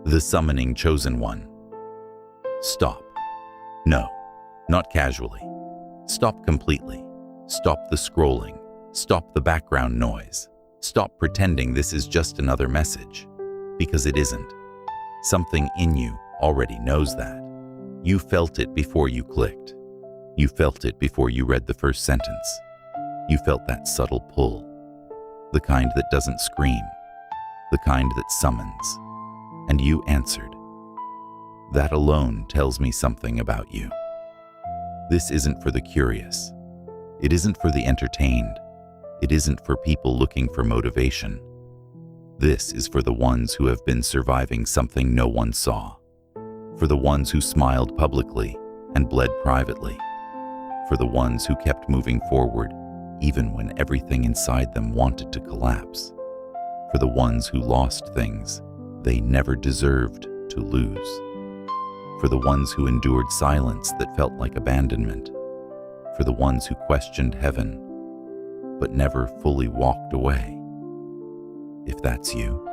The summoning chosen one. Stop. No, not casually. Stop completely. Stop the scrolling. Stop the background noise. Stop pretending this is just another message, because it isn't. Something in you already knows that. You felt it before you clicked. You felt it before you read the first sentence. You felt that subtle pull, the kind that doesn't scream, the kind that summons, and you answered. That alone tells me something about you. This isn't for the curious. It isn't for the entertained. It isn't for people looking for motivation. This is for the ones who have been surviving something no one saw, for the ones who smiled publicly and bled privately, for the ones who kept moving forward even when everything inside them wanted to collapse, for the ones who lost things they never deserved to lose, for the ones who endured silence that felt like abandonment, for the ones who questioned heaven but never fully walked away. If that's you,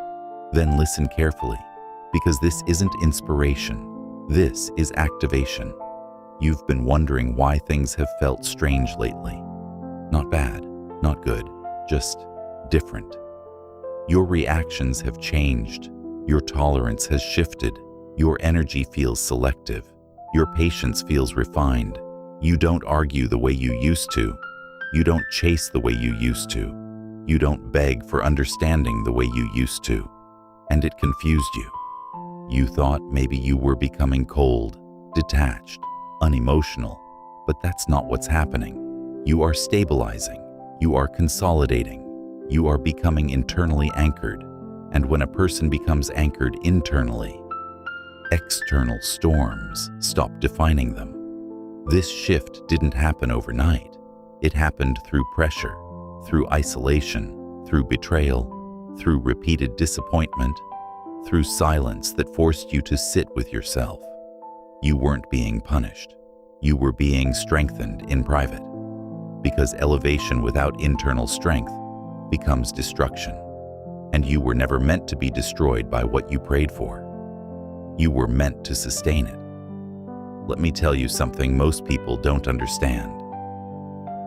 then listen carefully, because this isn't inspiration. This is activation. You've been wondering why things have felt strange lately. Not bad, not good, just different. Your reactions have changed. Your tolerance has shifted. Your energy feels selective. Your patience feels refined. You don't argue the way you used to. You don't chase the way you used to. You don't beg for understanding the way you used to. And it confused you. You thought maybe you were becoming cold, detached, unemotional, but that's not what's happening. You are stabilizing. You are consolidating. You are becoming internally anchored. And when a person becomes anchored internally, external storms stop defining them. This shift didn't happen overnight. It happened through pressure, through isolation, through betrayal, through repeated disappointment, through silence that forced you to sit with yourself. You weren't being punished. You were being strengthened in private. Because elevation without internal strength becomes destruction. And you were never meant to be destroyed by what you prayed for. You were meant to sustain it. Let me tell you something most people don't understand.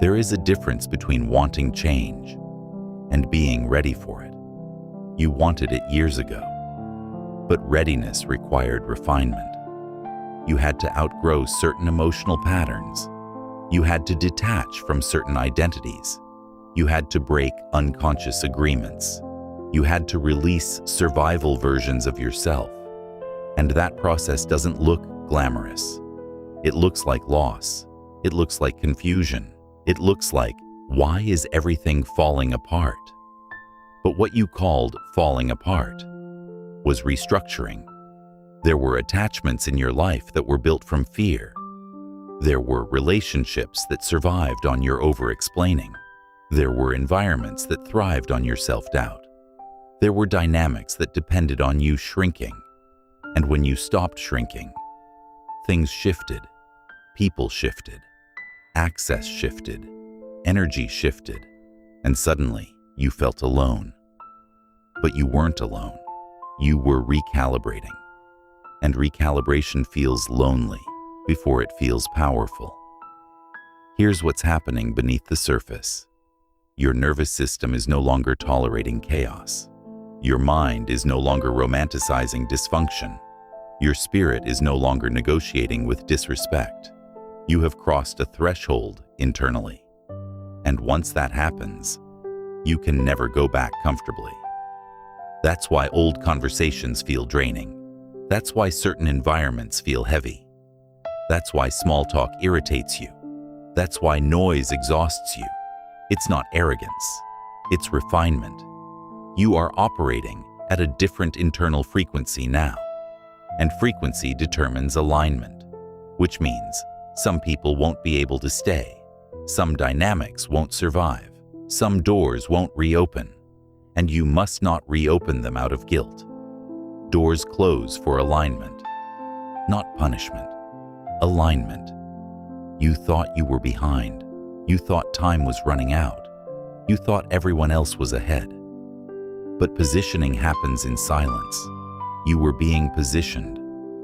There is a difference between wanting change and being ready for it. You wanted it years ago, but readiness required refinement. You had to outgrow certain emotional patterns. You had to detach from certain identities. You had to break unconscious agreements. You had to release survival versions of yourself. And that process doesn't look glamorous. It looks like loss. It looks like confusion. It looks like, why is everything falling apart? But what you called falling apart was restructuring. There were attachments in your life that were built from fear. There were relationships that survived on your over-explaining. There were environments that thrived on your self-doubt. There were dynamics that depended on you shrinking. And when you stopped shrinking, things shifted. People shifted. Access shifted. Energy shifted. And suddenly, you felt alone. But you weren't alone. You were recalibrating. And recalibration feels lonely before it feels powerful. Here's what's happening beneath the surface. Your nervous system is no longer tolerating chaos. Your mind is no longer romanticizing dysfunction. Your spirit is no longer negotiating with disrespect. You have crossed a threshold internally. And once that happens, you can never go back comfortably. That's why old conversations feel draining. That's why certain environments feel heavy. That's why small talk irritates you. That's why noise exhausts you. It's not arrogance. It's refinement. You are operating at a different internal frequency now. And frequency determines alignment, which means some people won't be able to stay. Some dynamics won't survive. Some doors won't reopen. And you must not reopen them out of guilt. Doors close for alignment, not punishment. Alignment. You thought you were behind. You thought time was running out. You thought everyone else was ahead. But positioning happens in silence. You were being positioned,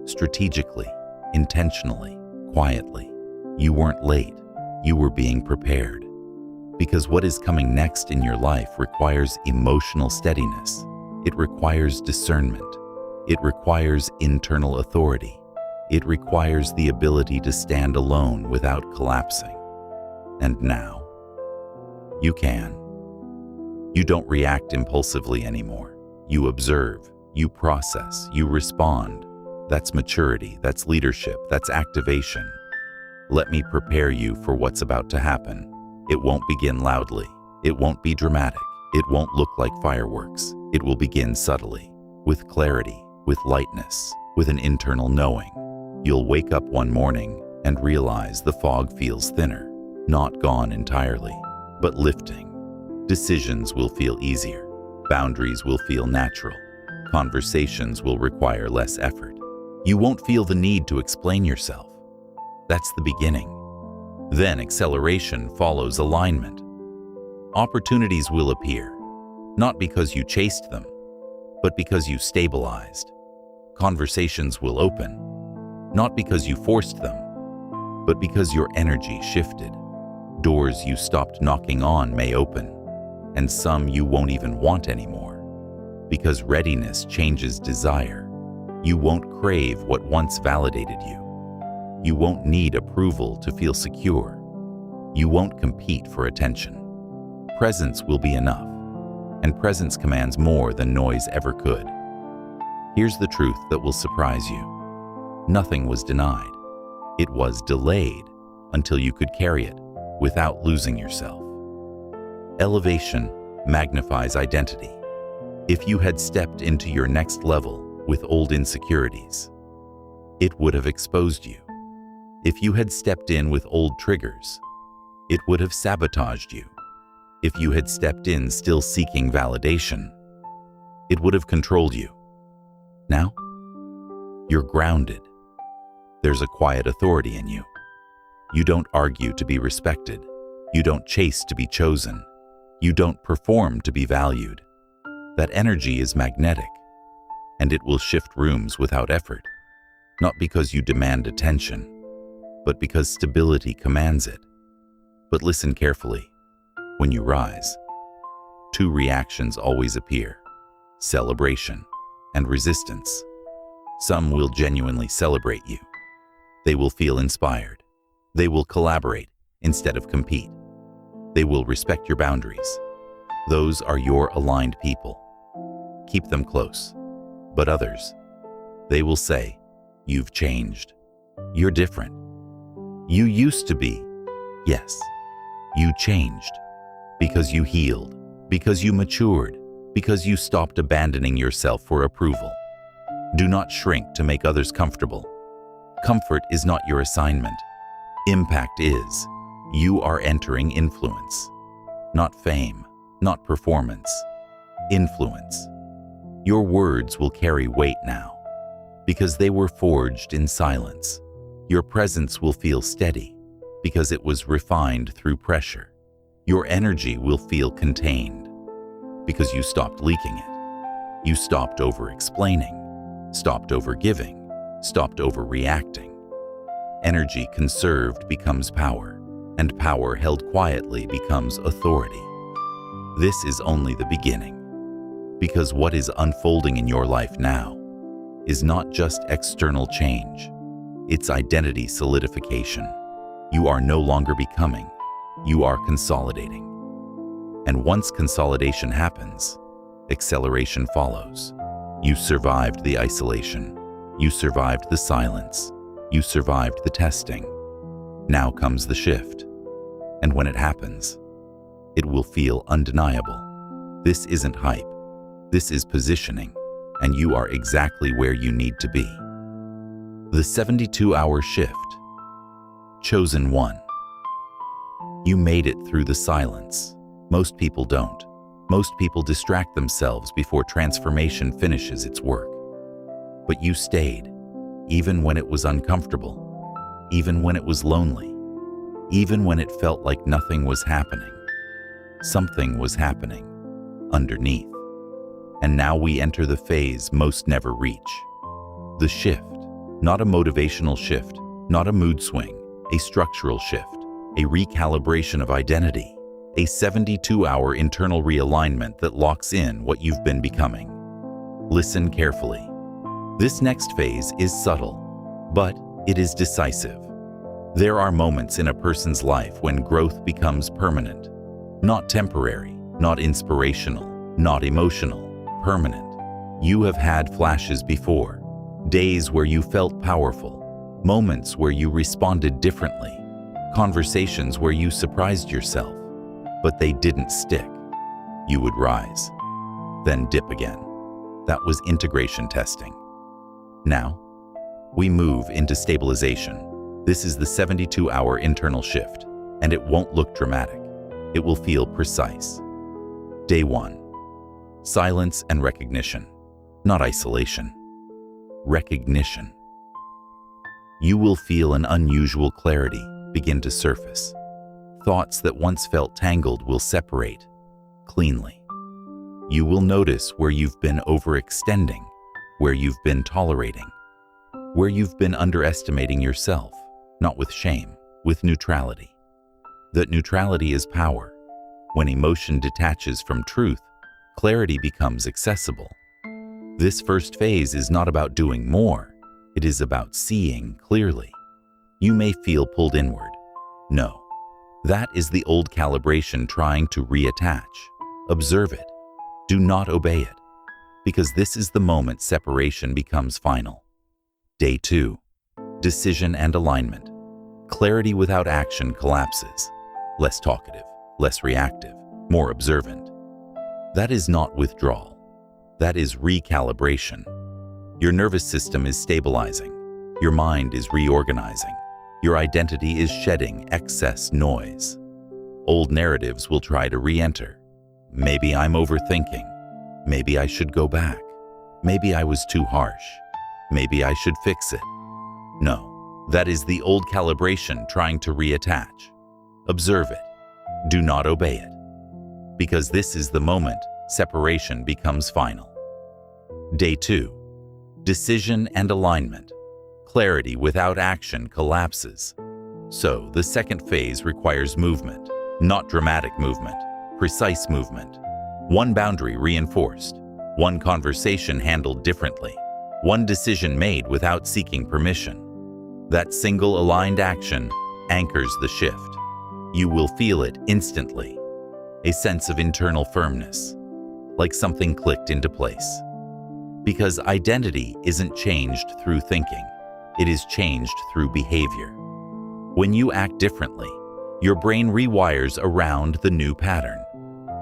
strategically, intentionally, quietly. You weren't late. You were being prepared. Because what is coming next in your life requires emotional steadiness. It requires discernment. It requires internal authority. It requires the ability to stand alone without collapsing. And now, you can. You don't react impulsively anymore. You observe, you process, you respond. That's maturity, that's leadership, that's activation. Let me prepare you for what's about to happen. It won't begin loudly. It won't be dramatic. It won't look like fireworks. It will begin subtly, with clarity, with lightness, with an internal knowing. You'll wake up one morning and realize the fog feels thinner, not gone entirely, but lifting. Decisions will feel easier. Boundaries will feel natural. Conversations will require less effort. You won't feel the need to explain yourself. That's the beginning. Then acceleration follows alignment. Opportunities will appear, not because you chased them, but because you stabilized. Conversations will open, not because you forced them, but because your energy shifted. Doors you stopped knocking on may open, and some you won't even want anymore. Because readiness changes desire. You won't crave what once validated you. You won't need approval to feel secure. You won't compete for attention. Presence will be enough, and presence commands more than noise ever could. Here's the truth that will surprise you. Nothing was denied. It was delayed until you could carry it without losing yourself. Elevation magnifies identity. If you had stepped into your next level with old insecurities, it would have exposed you. If you had stepped in with old triggers, it would have sabotaged you. If you had stepped in still seeking validation, it would have controlled you. Now, you're grounded. There's a quiet authority in you. You don't argue to be respected. You don't chase to be chosen. You don't perform to be valued. That energy is magnetic, and it will shift rooms without effort, not because you demand attention, but because stability commands it. But listen carefully. When you rise, two reactions always appear: celebration and resistance. Some will genuinely celebrate you. They will feel inspired. They will collaborate instead of compete. They will respect your boundaries. Those are your aligned people. Keep them close. But others, they will say, "You've changed. You're different. You used to be." Yes, you changed. Because you healed, because you matured, because you stopped abandoning yourself for approval. Do not shrink to make others comfortable. Comfort is not your assignment. Impact is. You are entering influence. Not fame, not performance. Influence. Your words will carry weight now, because they were forged in silence. Your presence will feel steady, because it was refined through pressure. Your energy will feel contained, because you stopped leaking it. You stopped over-explaining, stopped over-giving, stopped overreacting. Energy conserved becomes power, and power held quietly becomes authority. This is only the beginning, because what is unfolding in your life now is not just external change, it's identity solidification. You are no longer becoming, you are consolidating. And once consolidation happens, acceleration follows. You survived the isolation. You survived the silence. You survived the testing. Now comes the shift. And when it happens, it will feel undeniable. This isn't hype. This is positioning, and you are exactly where you need to be. The 72-hour shift. Chosen one. You made it through the silence. Most people don't. Most people distract themselves before transformation finishes its work. But you stayed, even when it was uncomfortable, even when it was lonely, even when it felt like nothing was happening. Something was happening underneath. And now we enter the phase most never reach. The shift, not a motivational shift, not a mood swing, a structural shift, a recalibration of identity, a 72-hour internal realignment that locks in what you've been becoming. Listen carefully. This next phase is subtle, but it is decisive. There are moments in a person's life when growth becomes permanent, not temporary, not inspirational, not emotional, permanent. You have had flashes before, days where you felt powerful, moments where you responded differently, conversations where you surprised yourself, but they didn't stick. You would rise, then dip again. That was integration testing. Now, we move into stabilization. This is the 72-hour internal shift, and it won't look dramatic. It will feel precise. Day 1. Silence and recognition, not isolation. Recognition. You will feel an unusual clarity begin to surface. Thoughts that once felt tangled will separate cleanly. You will notice where you've been overextending, where you've been tolerating, where you've been underestimating yourself, not with shame, with neutrality. That neutrality is power. When emotion detaches from truth, clarity becomes accessible. This first phase is not about doing more. It is about seeing clearly. You may feel pulled inward. No, that is the old calibration trying to reattach. Observe it. Do not obey it, because this is the moment separation becomes final. Day 2. Decision and alignment. Clarity without action collapses. Less talkative, less reactive, more observant. That is not withdrawal. That is recalibration. Your nervous system is stabilizing. Your mind is reorganizing. Your identity is shedding excess noise. Old narratives will try to re-enter. Maybe I'm overthinking. Maybe I should go back. Maybe I was too harsh. Maybe I should fix it. No, that is the old calibration trying to reattach. Observe it. Do not obey it. Because this is the moment separation becomes final. Day 2. Decision and alignment. Clarity without action collapses. So, the second phase requires movement, not dramatic movement, precise movement. One boundary reinforced, one conversation handled differently, one decision made without seeking permission. That single aligned action anchors the shift. You will feel it instantly. A sense of internal firmness, like something clicked into place. Because identity isn't changed through thinking, it is changed through behavior. When you act differently, your brain rewires around the new pattern.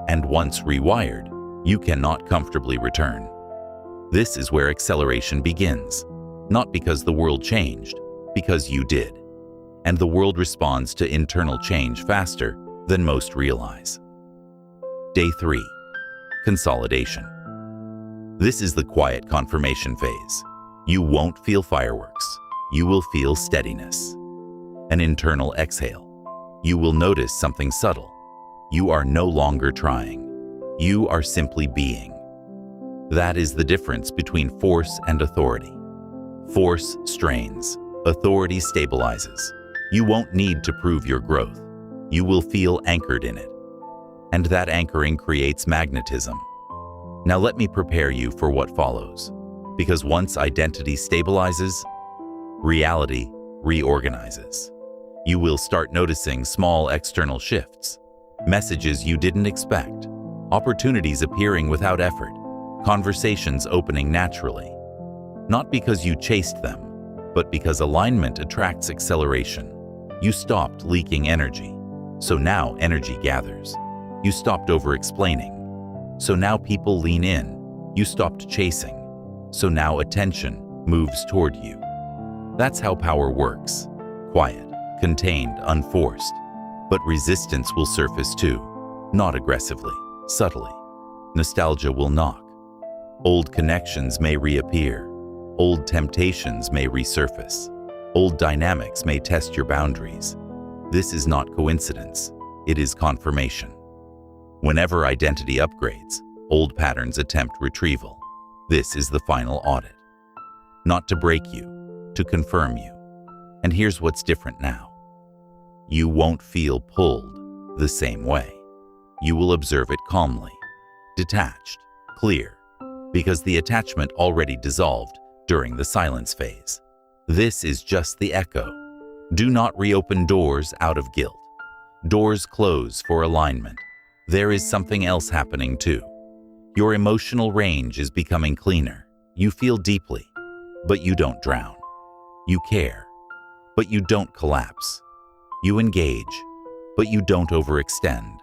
And once rewired, you cannot comfortably return. This is where acceleration begins, not because the world changed, because you did. And the world responds to internal change faster than most realize. Day 3. Consolidation. This is the quiet confirmation phase. You won't feel fireworks. You will feel steadiness. An internal exhale. You will notice something subtle. You are no longer trying. You are simply being. That is the difference between force and authority. Force strains. Authority stabilizes. You won't need to prove your growth. You will feel anchored in it. And that anchoring creates magnetism. Now let me prepare you for what follows. Because once identity stabilizes, reality reorganizes. You will start noticing small external shifts, messages you didn't expect, opportunities appearing without effort, conversations opening naturally. Not because you chased them, but because alignment attracts acceleration. You stopped leaking energy, so now energy gathers. You stopped over-explaining, so now people lean in. You stopped chasing, so now attention moves toward you. That's how power works. Quiet, contained, unforced. But resistance will surface too, not aggressively, subtly. Nostalgia will knock. Old connections may reappear. Old temptations may resurface. Old dynamics may test your boundaries. This is not coincidence. It is confirmation. Whenever identity upgrades, Old patterns attempt retrieval. This is the final audit. Not to break you, to confirm you. And here's what's different now. You won't feel pulled the same way. You will observe it calmly, detached, clear, because the attachment already dissolved during the silence phase. This is just the echo. Do not reopen doors out of guilt. Doors close for alignment. There is something else happening too. Your emotional range is becoming cleaner. You feel deeply, but you don't drown. You care, but you don't collapse. You engage, but you don't overextend.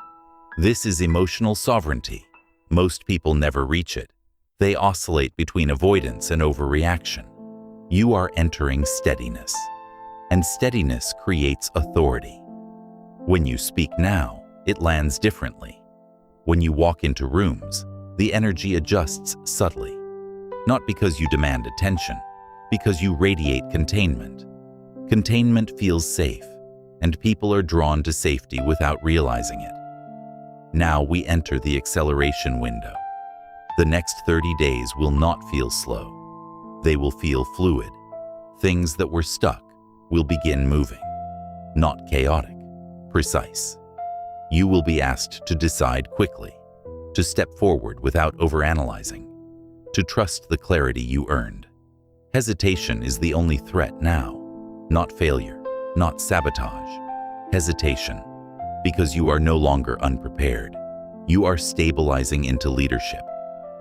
This is emotional sovereignty. Most people never reach it. They oscillate between avoidance and overreaction. You are entering steadiness, and steadiness creates authority. When you speak now, it lands differently. When you walk into rooms, the energy adjusts subtly, not because you demand attention, because you radiate containment. Containment feels safe, and people are drawn to safety without realizing it. Now we enter the acceleration window. The next 30 days will not feel slow. They will feel fluid. Things that were stuck will begin moving. Not chaotic, precise. You will be asked to decide quickly, to step forward without overanalyzing, to trust the clarity you earned. Hesitation is the only threat now, not failure, not sabotage. Hesitation, because you are no longer unprepared. You are stabilizing into leadership,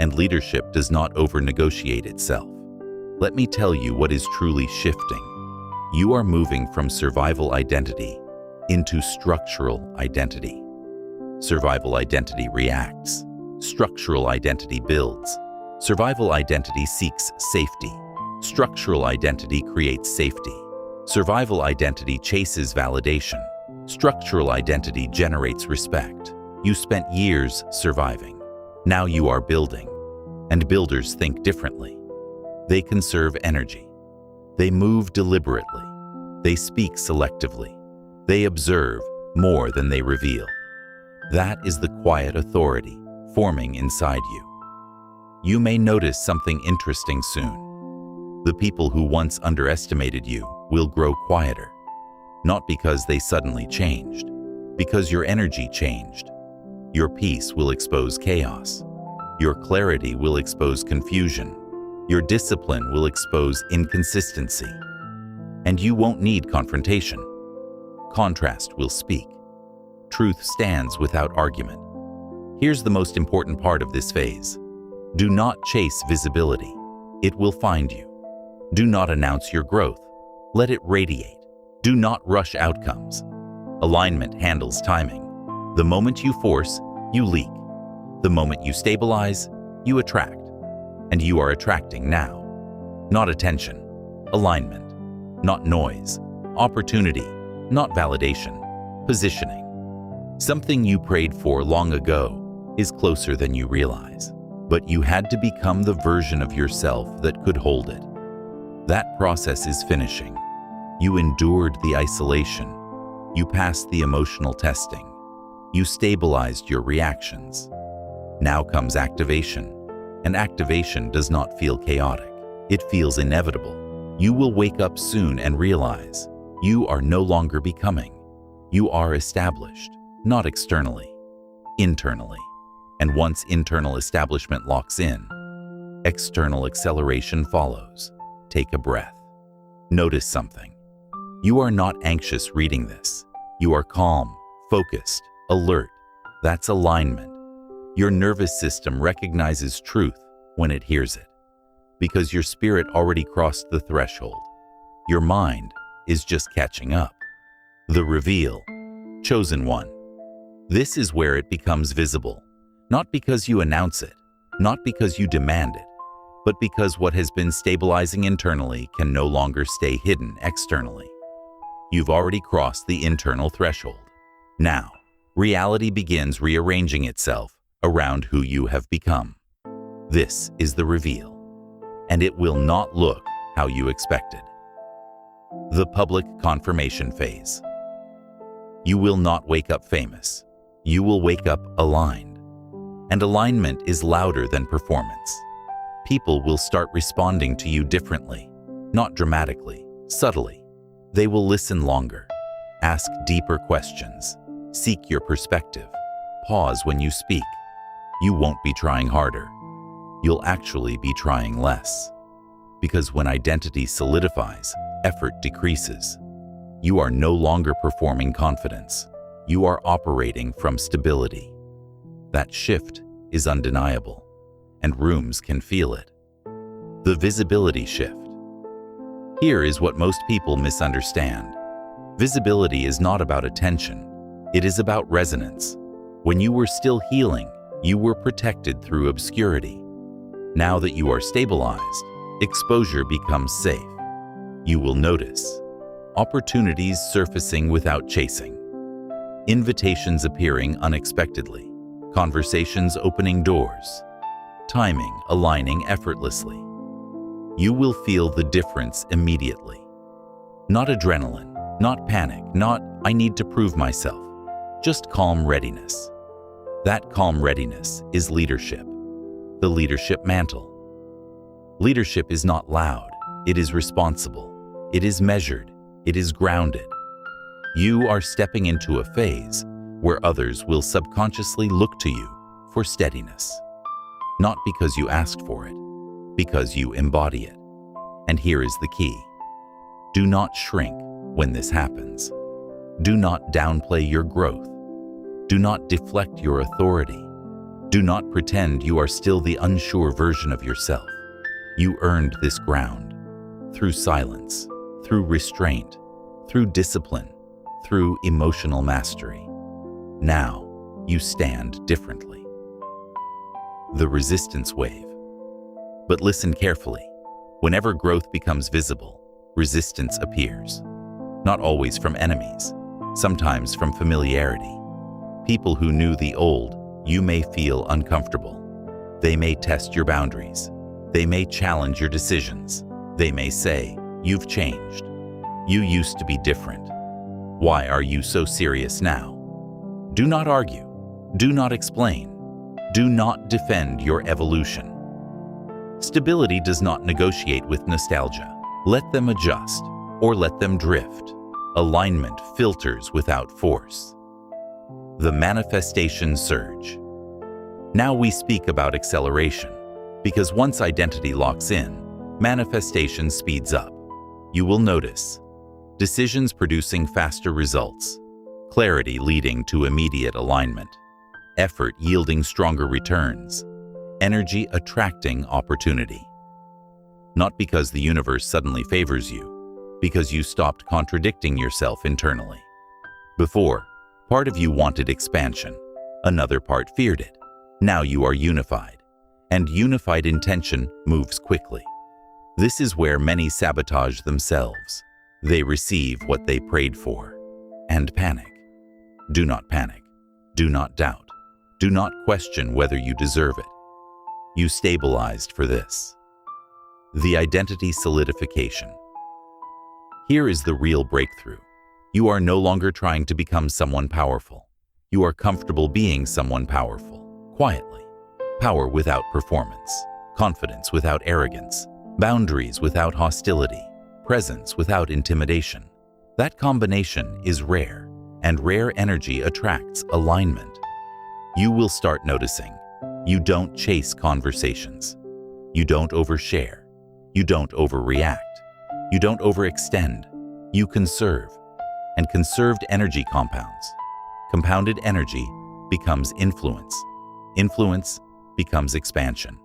and leadership does not over-negotiate itself. Let me tell you what is truly shifting. You are moving from survival identity into structural identity. Survival identity reacts. Structural identity builds. Survival identity seeks safety. Structural identity creates safety. Survival identity chases validation. Structural identity generates respect. You spent years surviving. Now you are building. And builders think differently. They conserve energy. They move deliberately. They speak selectively. They observe more than they reveal. That is the quiet authority forming inside you. You may notice something interesting soon. The people who once underestimated you will grow quieter. Not because they suddenly changed, because your energy changed. Your peace will expose chaos. Your clarity will expose confusion. Your discipline will expose inconsistency. And you won't need confrontation. Contrast will speak. Truth stands without argument. Here's the most important part of this phase. Do not chase visibility. It will find you. Do not announce your growth. Let it radiate. Do not rush outcomes. Alignment handles timing. The moment you force, you leak. The moment you stabilize, you attract. And you are attracting now. Not attention, alignment. Not noise, opportunity. Not validation, positioning. Something you prayed for long ago is closer than you realize. But you had to become the version of yourself that could hold it. That process is finishing. You endured the isolation. You passed the emotional testing. You stabilized your reactions. Now comes activation. And activation does not feel chaotic. It feels inevitable. You will wake up soon and realize you are no longer becoming. You are established, not externally, internally. And once internal establishment locks in, external acceleration follows. Take a breath. Notice something. You are not anxious reading this. You are calm, focused, alert. That's alignment. Your nervous system recognizes truth when it hears it, because your spirit already crossed the threshold. Your mind is just catching up. The reveal, chosen one. This is where it becomes visible, not because you announce it, not because you demand it, but because what has been stabilizing internally can no longer stay hidden externally. You've already crossed the internal threshold. Now, reality begins rearranging itself around who you have become. This is the reveal, and it will not look how you expected. The public confirmation phase. You will not wake up famous. You will wake up aligned. And alignment is louder than performance. People will start responding to you differently, not dramatically, subtly. They will listen longer, ask deeper questions, seek your perspective, pause when you speak. You won't be trying harder. You'll actually be trying less. Because when identity solidifies, effort decreases. You are no longer performing confidence. You are operating from stability. That shift is undeniable, and rooms can feel it. The visibility shift. Here is what most people misunderstand. Visibility is not about attention. It is about resonance. When you were still healing, you were protected through obscurity. Now that you are stabilized, exposure becomes safe. You will notice opportunities surfacing without chasing, invitations appearing unexpectedly, conversations opening doors, timing aligning effortlessly. You will feel the difference immediately. Not adrenaline, not panic, not "I need to prove myself," just calm readiness. That calm readiness is leadership, the leadership mantle. Leadership is not loud, it is responsible, it is measured, it is grounded. You are stepping into a phase where others will subconsciously look to you for steadiness. Not because you asked for it, because you embody it. And here is the key. Do not shrink when this happens. Do not downplay your growth. Do not deflect your authority. Do not pretend you are still the unsure version of yourself. You earned this ground through silence, through restraint, through discipline, through emotional mastery. Now you stand differently. The resistance wave. But listen carefully. Whenever growth becomes visible, resistance appears. Not always from enemies, sometimes from familiarity. People who knew the old, you may feel uncomfortable. They may test your boundaries. They may challenge your decisions. They may say, "You've changed. You used to be different. Why are you so serious now?" Do not argue. Do not explain. Do not defend your evolution. Stability does not negotiate with nostalgia. Let them adjust or let them drift. Alignment filters without force. The manifestation surge. Now we speak about acceleration, because once identity locks in, manifestation speeds up. You will notice decisions producing faster results, clarity leading to immediate alignment, effort yielding stronger returns, energy attracting opportunity. Not because the universe suddenly favors you, because you stopped contradicting yourself internally. Before, part of you wanted expansion, another part feared it. Now you are unified, and unified intention moves quickly. This is where many sabotage themselves. They receive what they prayed for, and panic. Do not panic. Do not doubt. Do not question whether you deserve it. You stabilized for this. The identity solidification. Here is the real breakthrough. You are no longer trying to become someone powerful. You are comfortable being someone powerful, quietly. Power without performance, confidence without arrogance, boundaries without hostility, presence without intimidation. That combination is rare, and rare energy attracts alignment. You will start noticing. You don't chase conversations. You don't overshare. You don't overreact. You don't overextend. You conserve. And conserved energy compounds. Compounded energy becomes influence. Influence becomes expansion.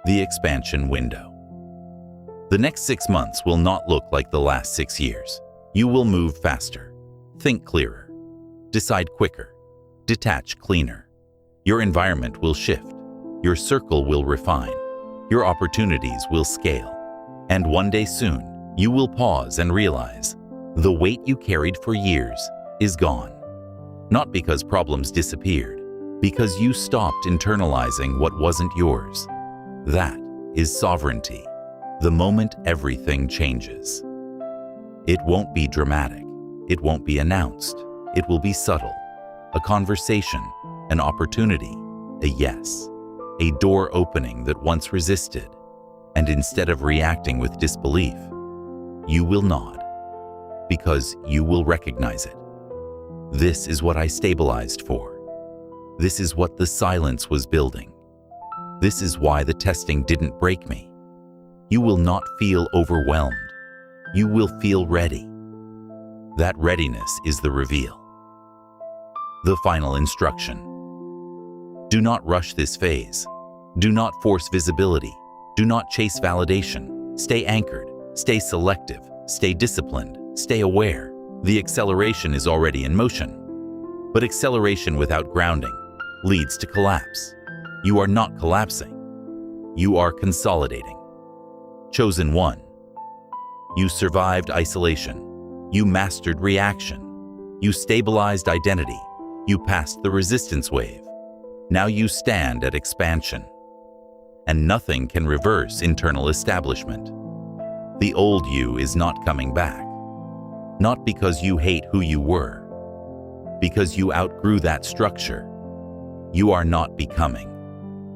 The expansion window. The next 6 months will not look like the last 6 years. You will move faster, think clearer, decide quicker, detach cleaner. Your environment will shift, your circle will refine, your opportunities will scale. And one day soon, you will pause and realize the weight you carried for years is gone. Not because problems disappeared, because you stopped internalizing what wasn't yours. That is sovereignty, the moment everything changes. It won't be dramatic. It won't be announced. It will be subtle. A conversation, an opportunity, a yes, a door opening that once resisted, and instead of reacting with disbelief, you will nod, because you will recognize it. This is what I stabilized for. This is what the silence was building. This is why the testing didn't break me. You will not feel overwhelmed. You will feel ready. That readiness is the reveal. The final instruction. Do not rush this phase. Do not force visibility. Do not chase validation. Stay anchored. Stay selective. Stay disciplined. Stay aware. The acceleration is already in motion. But acceleration without grounding leads to collapse. You are not collapsing. You are consolidating. Chosen one. You survived isolation. You mastered reaction. You stabilized identity. You passed the resistance wave. Now you stand at expansion. And nothing can reverse internal establishment. The old you is not coming back. Not because you hate who you were. Because you outgrew that structure. You are not becoming.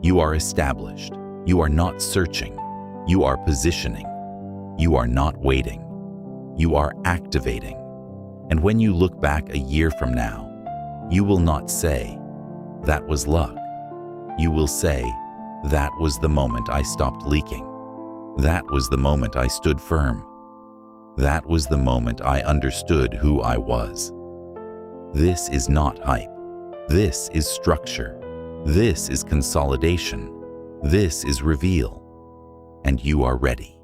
You are established. You are not searching. You are positioning. You are not waiting. You are activating. And when you look back a year from now, you will not say, "That was luck." You will say, "That was the moment I stopped leaking. That was the moment I stood firm. That was the moment I understood who I was." This is not hype. This is structure. This is consolidation. This is reveal. And you are ready.